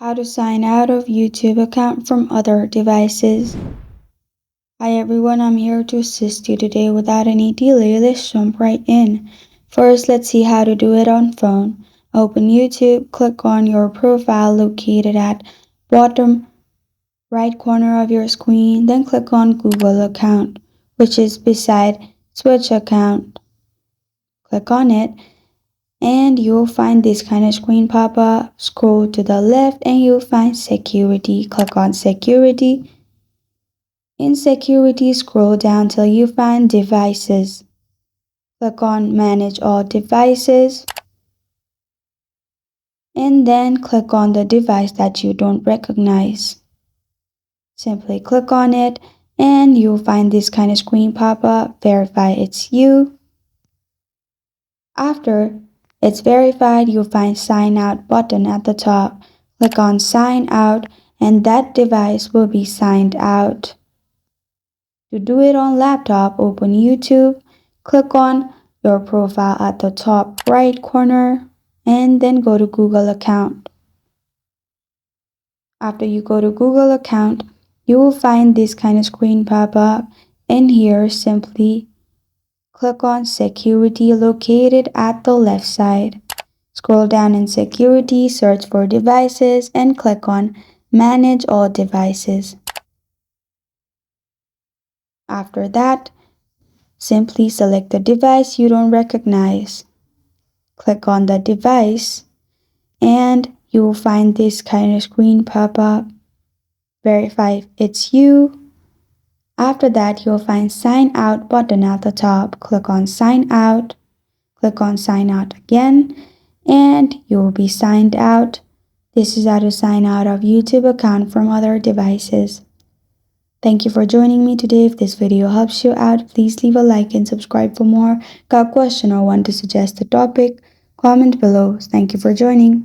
How to sign out of YouTube account from other devices. Hi everyone, I'm here to assist you today. Without any delay, let's jump right in. First, let's see how to do it on phone. Open YouTube, click on your profile located at bottom right corner of your screen, then click on Google account, which is beside Switch account. Click on it and you'll find this kind of screen pop up. Scroll to the left and you'll find security. Click on security. In security, scroll down till you find devices. Click on manage all devices and then click on the device that you don't recognize. Simply click on it and you'll find this kind of screen pop up. Verify it's you. After it's verified, you'll find sign out button at the top. Click on sign out and that device will be signed out. To do it on laptop, open YouTube, click on your profile at the top right corner and then go to Google account. After you go to Google account, you will find this kind of screen pop up. In here, simply click on security located at the left side. Scroll down in security, search for devices and click on manage all devices. After that, simply select the device you don't recognize. Click on the device and you will find this kind of screen pop up. Verify it's you. After that, you'll find sign out button at the top. Click on sign out. Click on sign out again and you will be signed out. This is how to sign out of YouTube account from other devices. Thank you for joining me today. If this video helps you out, please leave a like and subscribe for more. Got a question or want to suggest a topic? Comment below. Thank you for joining.